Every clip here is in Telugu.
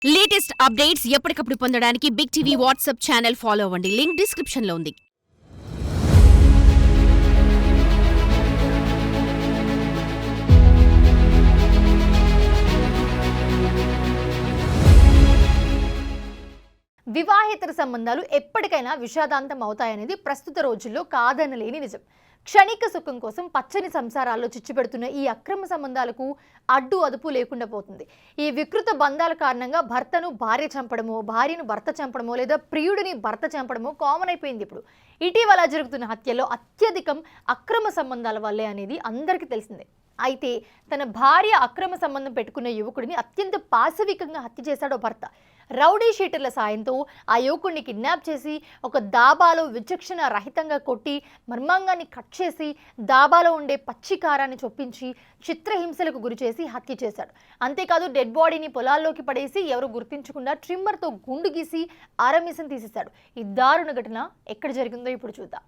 లేటెస్ట్ అప్డేట్స్ ఎప్పటికప్పుడు పొందడానికి big TV WhatsApp channel follow అవ్వండి. లింక్ డిస్క్రిప్షన్ లో ఉంది. వివాహేతర సంబంధాలు ఎప్పటికైనా విషాదాంతం అవుతాయనేది ప్రస్తుత రోజుల్లో కాదనలేని నిజం. క్షణిక సుఖం కోసం పచ్చని సంసారాల్లో చిచ్చుపెడుతున్న ఈ అక్రమ సంబంధాలకు అడ్డు అదుపు లేకుండా పోతుంది. ఈ వికృత బంధాల కారణంగా భర్తను భార్య చంపడమో, భార్యను భర్త చంపడమో లేదా ప్రియుడిని భర్త చంపడమో కామన్ అయిపోయింది. ఇప్పుడు ఇటీవల జరుగుతున్న హత్యల్లో అత్యధికం అక్రమ సంబంధాల వల్లే అనేది అందరికీ తెలిసిందే. అయితే తన భార్య అక్రమ సంబంధం పెట్టుకున్న యువకుడిని అత్యంత పాశవికంగా హత్య చేశాడో భర్త. రౌడీ షీటర్ల సాయంతో ఆ యువకుడిని కిడ్నాప్ చేసి ఒక దాబాలో విచక్షణ రహితంగా కొట్టి మర్మాంగాన్ని కట్ చేసి దాబాలో ఉండే పచ్చి కారాన్ని చొప్పించి చిత్రహింసలకు గురి చేసి హత్య చేశాడు. అంతేకాదు డెడ్ బాడీని పొలాల్లోకి పడేసి ఎవరు గుర్తించకుండా ట్రిమ్మర్తో గుండు గీసి ఆరమీసం తీసేశాడు. ఈ దారుణ ఘటన ఎక్కడ జరిగిందో ఇప్పుడు చూద్దాం.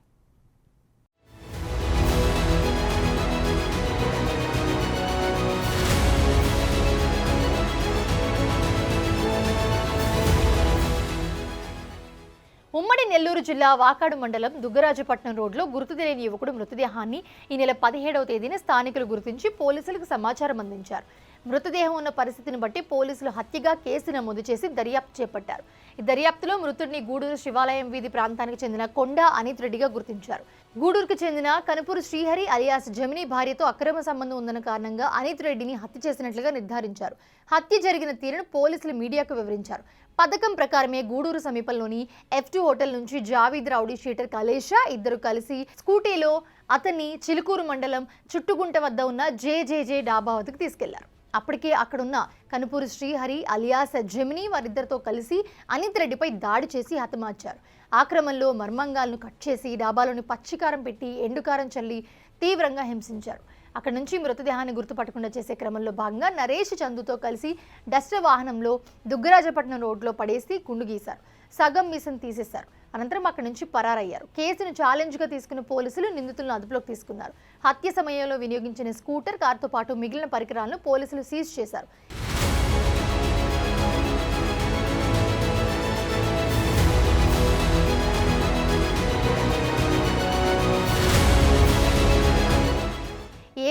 ఉమ్మడి నెల్లూరు జిల్లా వాకాడు మండలం దుగ్గరాజపట్నం రోడ్లో గుర్తు తెలియని యువకుడు మృతదేహాన్ని ఈ నెల 17వ తేదీన స్థానికులు గుర్తించి పోలీసులకు సమాచారం అందించారు. మృతదేహం ఉన్న పరిస్థితిని బట్టి పోలీసులు హత్యగా కేసు నమోదు చేసి దర్యాప్తు చేపట్టారు. ఈ దర్యాప్తులో మృతుడిని గూడూరు శివాలయం వీధి ప్రాంతానికి చెందిన కొండా అనిత్ రెడ్డిగా గుర్తించారు. గూడూరుకు చెందిన కనుపూరు శ్రీహరి అలియాస్ జమినీ భార్యతో అక్రమ సంబంధం ఉందన్న కారణంగా అనిత్ రెడ్డిని హత్య చేసినట్లుగా నిర్ధారించారు. హత్య జరిగిన తీరును పోలీసులు మీడియాకు వివరించారు. పథకం ప్రకారమే గూడూరు సమీపంలోని F2 హోటల్ నుంచి జావీద్ రౌడీ షీటర్ కలేషా ఇద్దరు కలిసి స్కూటీలో అతన్ని చిలుకూరు మండలం చుట్టుగుంట వద్ద ఉన్న జేజేజే డాబా వద్దకు తీసుకెళ్లారు. అప్పటికే అక్కడున్న కనుపూరు శ్రీహరి అలియాస్ జమినీ వారిద్దరితో కలిసి అనిత్ రెడ్డిపై దాడి చేసి హతమార్చారు. ఆ క్రమంలో మర్మంగాలను కట్ చేసి డాబాలోని పచ్చికారం పెట్టి ఎండుకారం చల్లి తీవ్రంగా హింసించారు. అక్కడి నుంచి మృతదేహాన్ని గుర్తుపట్టకుండా చేసే క్రమంలో భాగంగా నరేష్ చందుతో కలిసి డస్టర్ వాహనంలో దుగ్గరాజపట్నం రోడ్లో పడేసి గుండు గీశారు. సగం మీసం తీసేశారు. అనంతరం అక్కడి నుంచి పరారయ్యారు. కేసును ఛాలెంజ్గా తీసుకున్న పోలీసులు నిందితులను అదుపులోకి తీసుకున్నారు. హత్య సమయంలో వినియోగించిన స్కూటర్, కారుతో పాటు మిగిలిన పరికరాలను పోలీసులు సీజ్ చేశారు.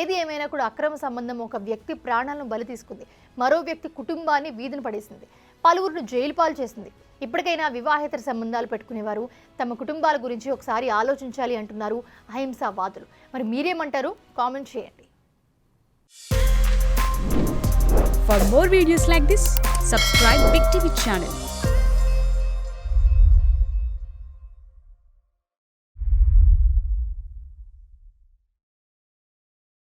ఏది ఏమైనా కూడా అక్రమ సంబంధం ఒక వ్యక్తి ప్రాణాలను బలి తీసుకుంది. మరో వ్యక్తి కుటుంబాన్ని వీధిన పడేసింది. పలువురిని జైలు పాలు చేసింది. ఇప్పటికైనా వివాహేతర సంబంధాలు పెట్టుకునేవారు తమ కుటుంబాల గురించి ఒకసారి ఆలోచించాలి అంటున్నారు అహింసావాదులు. మరి మీరేమంటారు? కామెంట్ చేయండి. For more videos like this, subscribe Big TV channel.